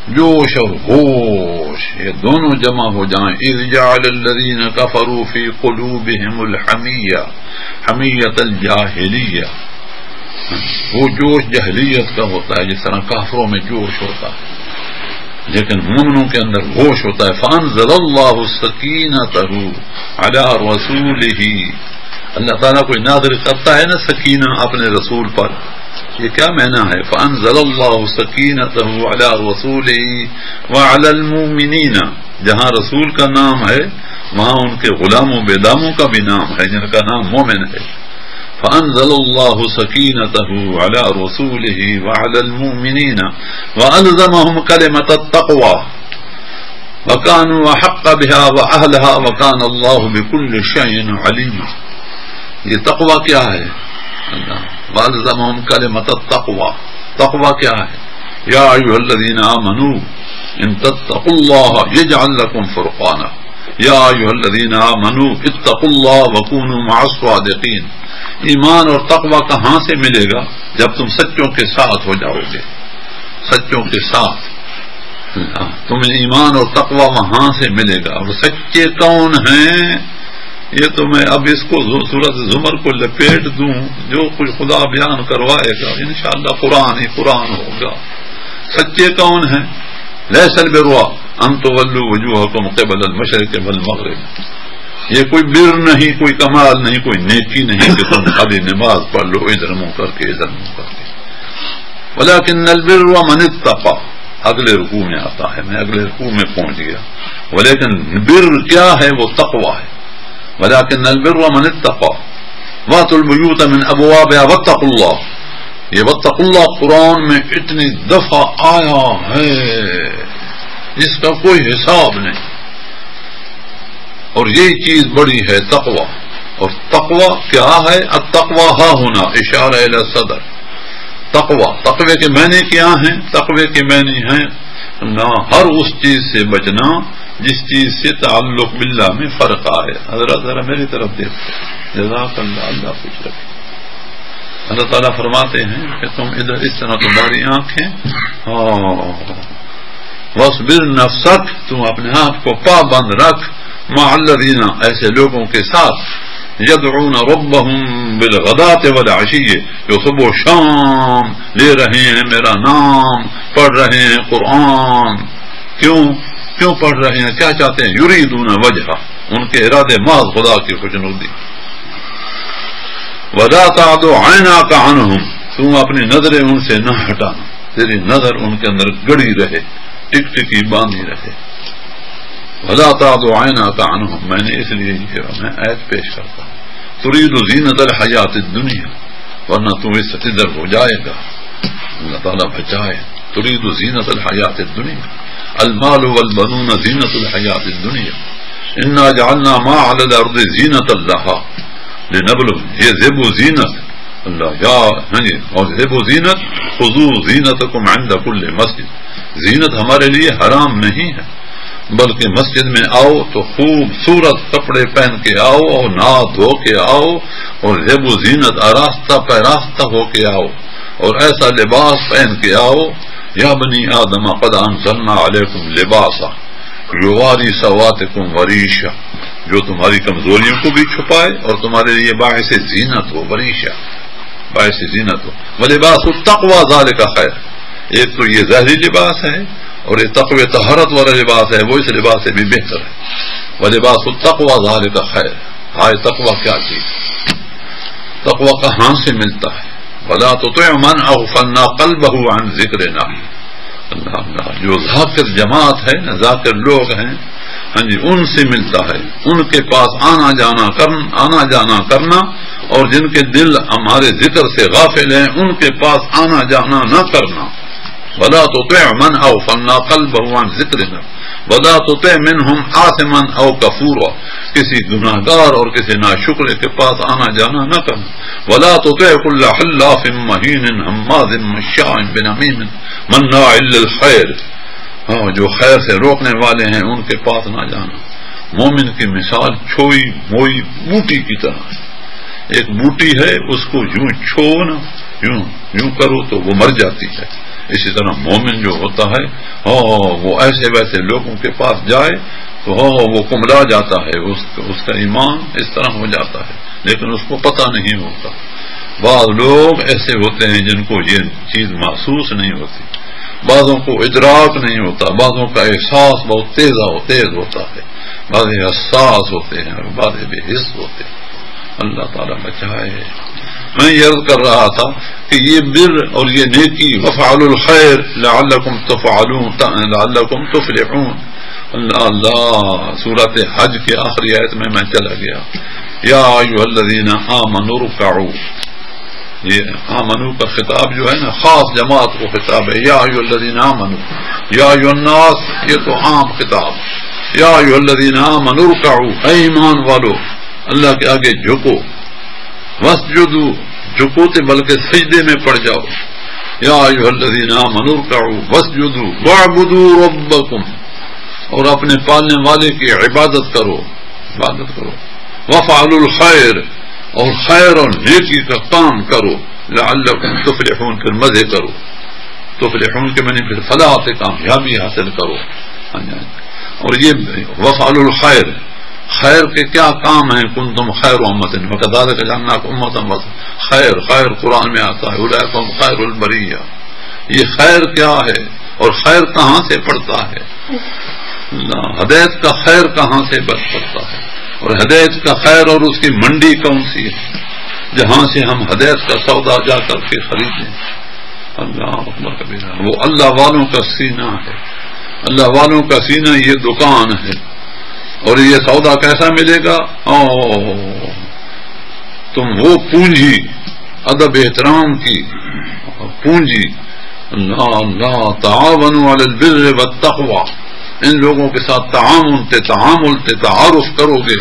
Speaker 1: جوش اور ہوش یہ دونوں جمع ہو جائیں۔ اذ جعل الذین کفروا فی قلوبہم الحمیہ، حمیۃ الجاہلیہ، وہ جوش جاہلیت کا ہوتا ہے جس طرح کافروں میں جوش ہوتا ہے، لیکن مومنوں کے اندر ہوش ہوتا ہے۔ فانزل اللہ سکینتہ علی رسولہ، اللہ تعالیٰ کوئی نازل کرتا ہے نا سکینہ اپنے رسول پر، یہ کیا معنی ہے؟ فانزل اللہ سکینتہ علی رسولہ وعلی المؤمنین، جہاں رسول کا نام ہے وہاں ان کے غلاموں بیداموں کا بھی نام ہے جن کا نام مومن ہے۔ فانزل اللہ سکینتہ علی رسولہ وعلی المؤمنین والزمہم کلمۃ التقوی وکانوا احق بها واہلها وکان اللہ بکل شیء علیما۔ یہ تقوی کیا ہے؟ والزمہم کلمۃ التقوی، تقوی کیا ہے؟ یا ایھا الذین آمنوا ان تتقوا اللہ یجعل لکم فرقانا، یا ایھا الذین آمنوا اتقوا اللہ وکونوا مع الصادقین۔ ایمان اور تقوی کہاں سے ملے گا؟ جب تم سچوں کے ساتھ ہو جاؤ گے، سچوں کے ساتھ تمہیں ایمان اور تقوی وہاں سے ملے گا۔ اور سچے کون ہیں؟ یہ تو میں اب اس کو سورۃ زمر کو لپیٹ دوں، جو کچھ خدا بیان کروائے گا انشاءاللہ قرآن ہی قرآن ہوگا۔ سچے کون ہیں؟ لیس البر ان تولوا وجوہکم قبل المشرق والمغرب، یہ کوئی بر نہیں، کوئی کمال نہیں، کوئی نیکی نہیں کہ تم خالی نماز پڑھ لو ادھر منہ کر کے ادھر منہ کر کے، ولکن البر من اتقى، اگلے رکوع میں آتا ہے، میں اگلے رکوع میں پہنچ گیا۔ ولیکن بر کیا ہے؟ وہ تقوی ہے۔ ولكن البر من اتقى واتوا البيوت من ابوابها واتقوا الله، یہ واتقوا الله قرآن میں اتنی دفعہ آیا ہے جس کا کوئی حساب نہیں، اور یہی چیز بڑی ہے تقوی۔ اور تقوی کیا ہے؟ التقوی ہا ہونا، اشارہ الی صدر۔ تقوی کے معنی کیا ہیں؟ تقوی کے معنی ہیں نہ ہر اس چیز سے بچنا جس چیز سے تعلق باللہ میں فرق آئے۔ حضرت ذرا میری طرف دیکھتے، جزاک اللہ، اللہ خوش رکھے۔ اللہ تعالیٰ فرماتے ہیں کہ تم ادھر اس طرح تمہاری آنکھیں، واصبر نفسک، تم اپنے آپ کو پابند رکھ، مع الذین، ایسے لوگوں کے ساتھ، یدعون ربهم بالغداۃ والعشی، جو صبح و شام لے رہے ہیں میرا نام، پڑھ رہے ہیں قرآن۔ کیوں پڑھ رہے ہیں؟ کیا چاہتے ہیں؟ یریدون وجہہ، ان کے ارادے محض خدا کی خوشنودی۔ ولا تعد عیناک عنہم، تم اپنی نظریں ان سے نہ ہٹانا، تیری نظر ان کے اندر گڑی رہے، ٹک ٹکی باندھی رہے۔ ولا تعد عیناک عنہم، میں نے اس لیے میں آیت پیش کرتا ہوں، ترید زینت الحیات الدنیا، ورنہ تم اس سے ادھر ہو جائے گا، اللہ تعالیٰ بچائے۔ ترید زینت الحیات الدنیا، المال والبنون زینت الحیات الدنیا، انا جعلنا ما علی الارض زینت لها لنبلوہم، یہ ذب و زینت اللہ یا اور ذب و زینت، خذوا زینتکم عند کل مسجد، زینت ہمارے لیے حرام نہیں ہے، بلکہ مسجد میں آؤ تو خوبصورت کپڑے پہن کے آؤ اور نہا دھو کے آؤ، اور ذب و زینت آراستہ پیراستہ ہو کے آؤ، اور ایسا لباس پہن کے آؤ، یا بنی آدم قد انزلنا علیکم لباسا یواری سواتکم وریشا، جو تمہاری کمزوریوں کو بھی چھپائے اور تمہارے لیے باعث زینت ہو، وریشا باعث زینت ہو۔ ولباس التقوی ذالک خیر، ایک تو یہ ظاہری لباس ہے، اور یہ تقوی طہارت والا لباس ہے، وہ اس لباس سے بھی بہتر ہے۔ ولباس التقوی ذالک خیر، ہائے تقوی کیا چیز؟ تقوی کہاں سے ملتا ہے؟ ولا تطع من اغفلنا قلبه عن ذکرنا، اللہ جو ذاکر جماعت ہے نا، ذاکر لوگ ہیں، ہاں جی، ان سے ملتا ہے، ان کے پاس آنا جانا کرنا، اور جن کے دل ہمارے ذکر سے غافل ہیں ان کے پاس آنا جانا نہ کرنا۔ ولا تطع من اغفلنا قلبه عن ذکرنا ولا تطع منهم آثما او کفورا، کسی گناہگار اور کسی ناشکر کے پاس آنا جانا نہ کرنا۔ ولا تطع كل حلاف مہین ہماز مشاء بنمیم مناع للخیر، جو خیر سے روکنے والے ہیں ان کے پاس نہ جانا۔ مومن کی مثال چھوئی موئی بوٹی کی طرح ہے، ایک بوٹی ہے، اس کو یوں چھو نا، یوں کرو تو وہ مر جاتی ہے۔ اسی طرح مومن جو ہوتا ہے وہ ایسے ویسے لوگوں کے پاس جائے تو وہ کملا جاتا ہے، اس کا ایمان اس طرح ہو جاتا ہے، لیکن اس کو پتہ نہیں ہوتا۔ بعض لوگ ایسے ہوتے ہیں جن کو یہ چیز محسوس نہیں ہوتی، بعضوں کو ادراک نہیں ہوتا، بعضوں کا احساس بہت تیز ہوتا ہے، بعض حساس ہوتے ہیں اور بعض بے حس ہوتے ہیں۔ اللہ تعالیٰ بچائے۔ میں یہ عرض کر رہا تھا کہ یہ بر اور یہ نیکی، وفعلوا الخیر لعلکم تفلحون، اللہ سورۃ حج کے آخری آیت میں چلا گیا، یا ایھا الذین آمنوا ارکعوا، یہ آمنو کا خطاب جو ہے نا خاص جماعت کو خطاب ہے، یا ایھا الذین آمنوا، یا ایھا الناس یہ تو عام خطاب، یا ایھا الذین آمنوا ارکعوا، اے ایمان والو اللہ کے آگے جھکو، واسجدوا جھکوتے بلکہ سجدے میں پڑ جاؤ، یا ایھا الذین آمنوا ارکعوا واسجدوا واعبدوا ربکم، اور اپنے پالنے والے کی عبادت کرو، وفعلوا الخیر، اور خیر اور نیکی کا کام کرو، لعلکم تفلحون، پھر مزے کرو، تفلحون کے معنی پھر فلاح سے کامیابی حاصل کرو. اور یہ وفعلوا الخیر، خیر کے کیا کام ہیں؟ کنتم خیر امۃ وکذالک جعلناکم امۃ وسطا، خیر خیر قرآن میں آتا ہے، اولئک هم خیر البریہ. یہ خیر کیا ہے اور خیر کہاں سے پڑتا ہے؟ ہدایت کا خیر کہاں سے بچ پڑتا ہے؟ اور ہدایت کا خیر اور اس کی منڈی کون سی ہے جہاں سے ہم ہدایت کا سودا جا کر کے خریدیں؟ اللہ اکبر کبیرہ. وہ اللہ والوں کا سینہ ہے، اللہ والوں کا سینہ یہ دکان ہے. اور یہ سودا کیسا ملے گا؟ تم وہ پونجی، ادب احترام کی پونجی، اللہ اللہ، تعاونوا علی البر والتقوی، ان لوگوں کے ساتھ تعامل تعارف کرو گے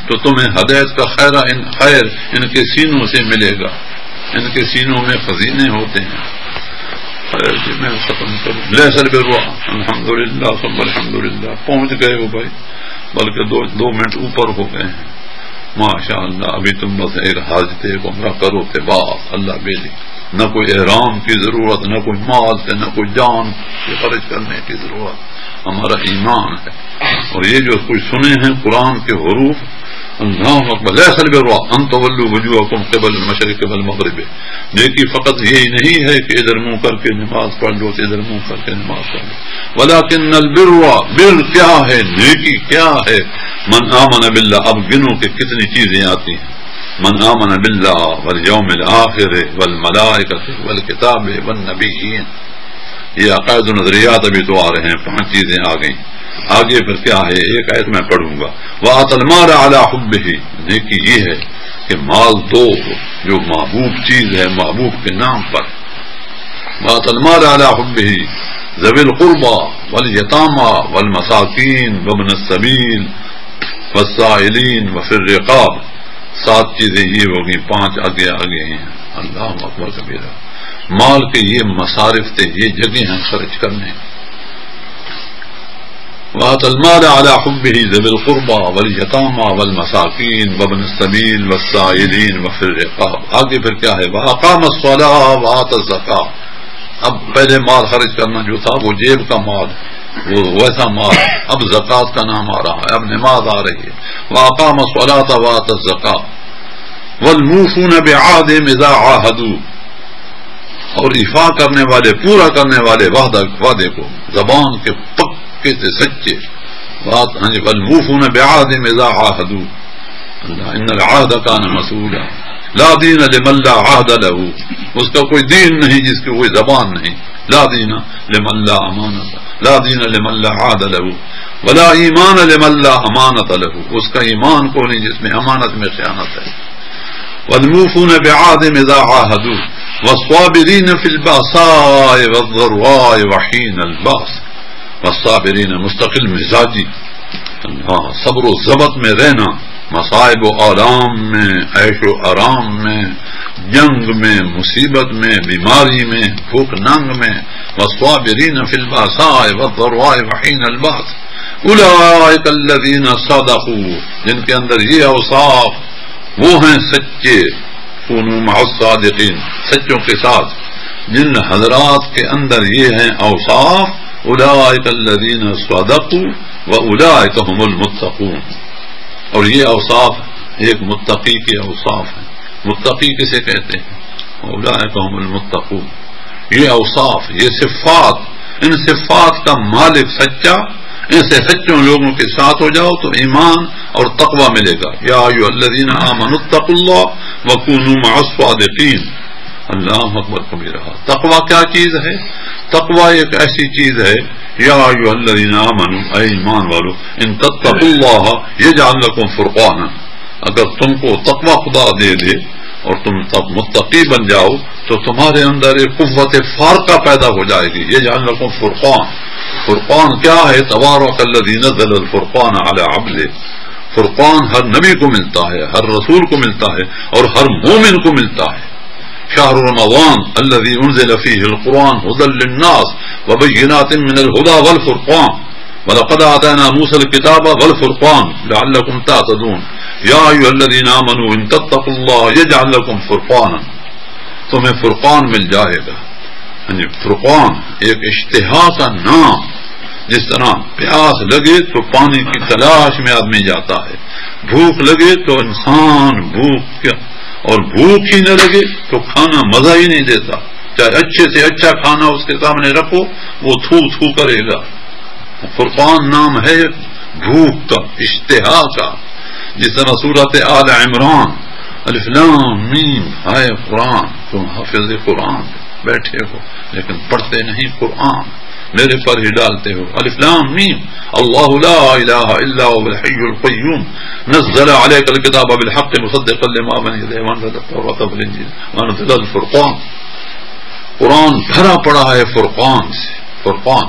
Speaker 1: تو تمہیں ہدایت کا خیر ان کے سینوں سے ملے گا. ان کے سینوں میں خزینے ہوتے ہیں. جی میں ختم کروں. لیس البر، الحمدللہ ثم الحمدللہ. پہنچ گئے ہو بھائی، بلکہ 2 منٹ اوپر ہو گئے ہیں. ماشاء اللہ. ابھی تم بس ایک حاجت عمرہ کرو تھے، بات اللہ بیلی. نہ کوئی احرام کی ضرورت، نہ کوئی مال سے، نہ کوئی جان سے خرچ کرنے کی ضرورت. ہمارا ایمان ہے. اور یہ جو کچھ سنے ہیں قرآن کے حروف، اللہ اکبر. لیس البر ان تولوا وجوہکم قبل المشرق والمغرب. نیکی فقط یہی نہیں ہے کہ ادھر منہ کر کے نماز پڑھ لو، ادھر منہ کر کے نماز پڑھ لو. ولکن البر، بر کیا ہے، نیکی کیا ہے؟ من آمن باللہ. اب گنو کہ کتنی چیزیں آتی ہیں. من آمن باللہ والیوم الآخر والملائکۃ والکتاب والنبیین. یہ عقائد و نظریات ابھی تو آ رہے ہیں، 5 چیزیں آ گئیں. آگے پھر کیا ہے؟ ایک آیت میں پڑھوں گا. وَآتَى الْمَالَ عَلَى حُبِّهِ. نیکی یہ ہے کہ مال دو جو محبوب چیز ہے محبوب کے نام پر. وَآتَى الْمَالَ عَلَى حُبِّهِ ذَوِي الْقُرْبَى وَالْيَتَامَى وَالْمَسَاكِينِ وَابْنِ السَّبِيلِ وَالسَّائِلِينَ وَفِي الرِّقَابِ. 7 چیزیں یہ ہوگی، 5 آگے ہیں. اللہ اکبر کبیرہ. مال کے یہ مصارف تھے، یہ جگہ ہیں خرچ کرنے. وَآتَى الْمَالَ عَلَى حُبِّهِ ذَوِي الْقُرْبَى وَالْيَتَامَى وَالْمَسَاكِينِ وَابْنِ السَّبِيلِ وَالسَّائِلِينَ وَفِي الرِّقَابِ. آگے پھر کیا ہے؟ وَأَقَامَ الصَّلَاةَ وَآتَى الزَّكَاةَ. اب پہلے مال خرچ کرنا جو تھا وہ جیب کا مال، وہ ویسا مال. اب زکوٰۃ کا نام آ رہا ہے، اب نماز آ رہی ہے. وَأَقَامَ الصَّلَاةَ وَآتَى الزَّكَاةَ وَالْمُوفُونَ بِعَهْدِهِمْ إِذَا عَاهَدُوا. اور ایفا کرنے والے، پورا کرنے والے وعدے کو، زبان کے پکے سے سچے بات. ہاں جی. والموفون بعهدهم اذا عاهدوا. ان العهد كان مسؤولا. لا دین لمن لا عهد له. اس کا کوئی دین نہیں جس کی کوئی زبان نہیں. لا دین لمن لا امانت، لا دین لمن لا عهد له ولا ایمان لمن لا امانت له. اس کا ایمان کو نہیں جس میں امانت میں خیانت ہے. والموفون بعهدهم اذا عاهدوا والصابرین فی البأساء والضراء وحین البأس. والصابرین مستقل مزاجی، صبر و ضبط میں رہنا، مصائب و آرام میں، عیش و آرام میں، جنگ میں، مصیبت میں، بیماری میں، بھوک ننگ میں. والصابرین فی البأساء والضراء وحین البأس. اولئک الذین صدقوا. جن کے اندر یہ اوصاف، وہ ہیں سچے. کونوا مع الصادقین. سچوں کے ساتھ. جن حضرات کے اندر یہ ہیں اوصاف، اولئک الذین صدقوا واولئک هم المتقون. اور یہ اوصاف ایک متقی کے اوصاف ہیں. متقی کسے کہتے ہیں؟ اولئک هم المتقون. یہ اوصاف، یہ صفات، ان صفات کا مالک سچا. ایسے سچوں لوگوں کے ساتھ ہو جاؤ تو ایمان اور تقوی ملے گا. یا ایھا الذین آمنوا اتقوا اللہ وکونوا مع الصادقین. اللہ اکبر کبیرہ. تقوی کیا چیز ہے؟ تقوی ایک ایسی چیز ہے، یا ایھا الذین آمنوا، اے ایمان والو، ان تتقوا اللہ یجعل لکم فرقانا. اگر تم کو تقوی خدا دے دے اور تم تب متقی بن جاؤ تو تمہارے اندر ایک قوت فارقہ پیدا ہو جائے گی. یجعل لکم فرقان. فرقان کیا ہے؟ تبارک الذی نزل الفرقان علی عبدہ. فرقان ہر نبی کو ملتا ہے، ہر رسول کو ملتا ہے اور ہر مومن کو ملتا ہے. شہر رمضان الذی انزل فیہ القرآن ھدی للناس وبینات من الھدی والفرقان وَلَقَدْ آتَيْنَا مُوسَى الْكِتَابَ وَالْفُرْقَانَ لَعَلَّكُمْ تَهْتَدُونَ. یا ایھا الذین آمنوا ان تتقوا اللہ یجعل لکم فرقانا، تمہیں فرقان مل جائے گا. یعنی فرقان ایک اشتہا کا نام، جس طرح پیاس لگے تو پانی کی تلاش میں آدمی جاتا ہے، بھوک لگے تو انسان اور بھوک ہی نہ لگے تو کھانا مزہ ہی نہیں دیتا، چاہے اچھے سے اچھا کھانا اس کے سامنے رکھو وہ تھو تھو کرے گا. فرقان نام ہے بھوک کا، اشتہا کا. جس طرح سورۃ آل عمران الف لام میم ہائے قرآن، تم حافظ قرآن بیٹھے ہو لیکن پڑھتے نہیں قرآن، میرے پر ہی ڈالتے ہو. الف لام میم اللہ لا الہ الا هو الحی القیوم نزل علیک الکتاب بالحق مصدقا لما بین یدیہ وانزل التوراۃ والانجیل وانزل الفرقان. قرآن بھرا پڑا ہے فرقان سے. فرقان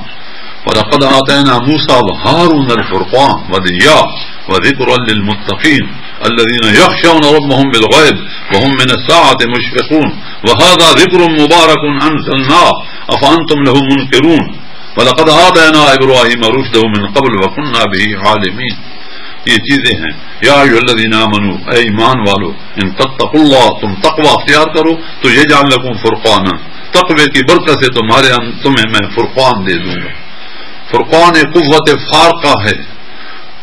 Speaker 1: وَلَقَدْ آتَيْنَا مُوسَىٰ وَهَارُونَ الْفُرْقَانَ وَضِيَاءً وَذِكْرًا لِّلْمُتَّقِينَ الَّذِينَ يَخْشَوْنَ رَبَّهُم بِالْغَيْبِ وَهُم مِّنَ السَّاعَةِ مُشْفِقُونَ وَهَٰذَا ذِكْرٌ مُّبَارَكٌ أَنزَلْنَاهُ أَفَأَنتُمْ لَهُ مُنكِرُونَ وَلَقَدْ آتَيْنَا إِبْرَاهِيمَ رُشْدَهُ مِن قَبْلُ وَكُنَّا بِهِ عَالِمِينَ. یہ چیزیں ہیں. یا ایھا الذین آمنوا، اے ایمان والو، ان تتقوا اللہ، تم تقوی اختیار کرو تو یجعل لکم فرقانا، تقوی کی برکت سے تمہیں میں فرقان دے دوں گا. فرقان ایک قوت فارقہ ہے،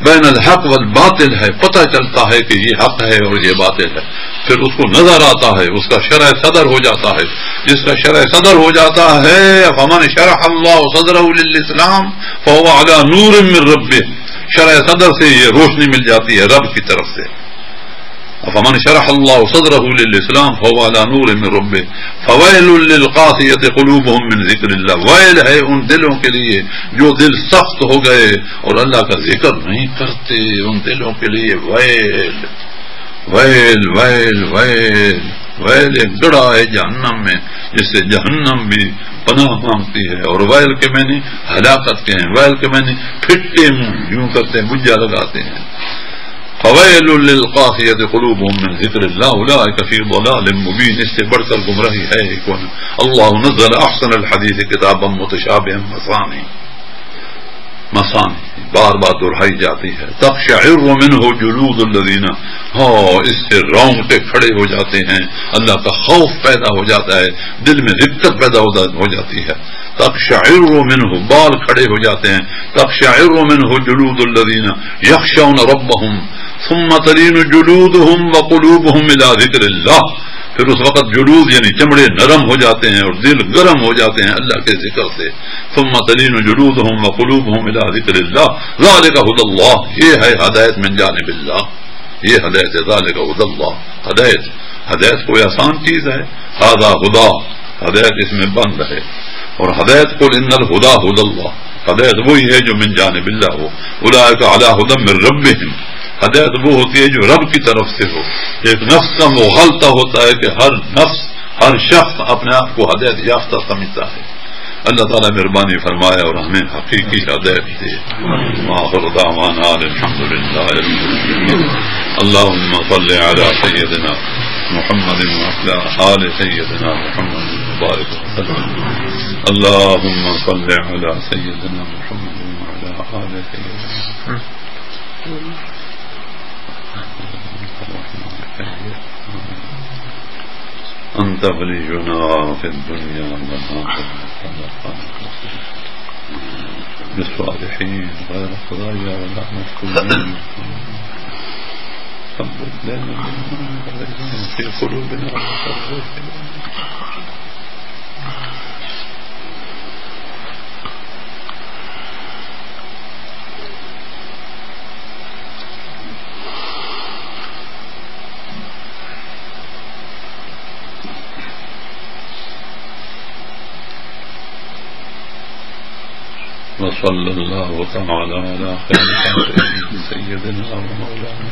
Speaker 1: بین الحق والباطل ہے. پتہ چلتا ہے کہ یہ حق ہے اور یہ باطل ہے، پھر اس کو نظر آتا ہے، اس کا شرع صدر ہو جاتا ہے. جس کا شرع صدر ہو جاتا ہے فمن شرح اللہ صدرہ للاسلام فهو علی نور من ربہ، شرع صدر سے یہ روشنی مل جاتی ہے رب کی طرف سے. فمن شرح اللہ صدرہ للاسلام فهو علی نور من ربہ فویل للقاسیۃ قلوبهم من ذکر اللہ. ویل ہے ان دلوں کے لیے جو دل سخت ہو گئے اور اللہ کا ذکر نہیں کرتے، ان دلوں کے لیے ویل ویل ویل ویل. ویل ایک گڑھا ہے جہنم میں جس سے جہنم بھی پناہ مانگتی ہے. اور ویل کے معنی ہلاکت کے ہیں، ویل کے معنی پھٹے منہ یوں کرتے ہیں، بجا لگاتے ہیں. فویل للقاسیۃ قلوبهم من ذکر اللہ اولئک فی ضلال مبین. اس سے بڑھ کر گمراہی ہے کون؟ اللہ نزل احسن الحدیث کتابا متشابہا مثانی. مثانی بار بار دہرائی جاتی ہے. تقشعر منہ جلود الذین، اس سے رونگٹے کھڑے ہو جاتے ہیں، اللہ کا خوف پیدا ہو جاتا ہے، دل میں رقت پیدا ہو جاتی ہے. تقشعر منہ، بال کھڑے ہو جاتے ہیں. تقشعر منہ جلود الذین یخشون ربهم ثم تلین جلودهم وقلوبهم الى ذکر اللہ. پھر اس وقت جلود یعنی چمڑے نرم ہو جاتے ہیں اور دل گرم ہو جاتے ہیں اللہ کے ذکر سے. ثم تلین جلودهم وقلوبهم الى ذکر اللہ ذلک ھدی اللہ. یہ ہے ہدایت من جانب اللہ، یہ ہدایت ہے. ذلک ھدی اللہ. ہدایت کوئی آسان چیز ہے؟ ھذا ھدی، ہدایت اس میں بند ہے. اور ہدایت قل ان الھدی ھدی اللہ، ہدایت وہی ہے جو من جانب اللہ ہو. اولئک علی ھدی من ربهم، ہدایت وہ ہوتی ہے جو رب کی طرف سے ہو. ایک نفس کا مغالطہ ہوتا ہے کہ ہر نفس، ہر شخص اپنے آپ کو ہدایت یافتہ سمجھتا ہے. اللہ تعالیٰ مہربانی فرمائے اور ہمیں حقیقی ہدایت دے. آخر دعوانا الحمد للہ رب العالمین. اللهم صل علی سیدنا محمد وعلى آل سیدنا محمد وبارک وسلم. اللهم صل علی سیدنا محمد وعلى آل سیدنا أنت ولينا في الدنيا والآخرة بالصالحين غير خزايا ولا مفتونين ثبت لنا في قلوبنا وصلى الله تعالى على خير خلقه سيدنا ومولانا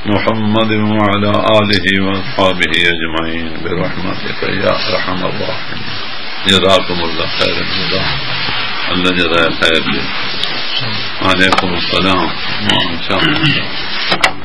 Speaker 1: محمد وعلى آله وأصحابه أجمعين برحمتك يا أرحم الراحمين. جزاكم الله خير الجزاء. الله جزاء خير. وعليكم السلام. ما شاء الله.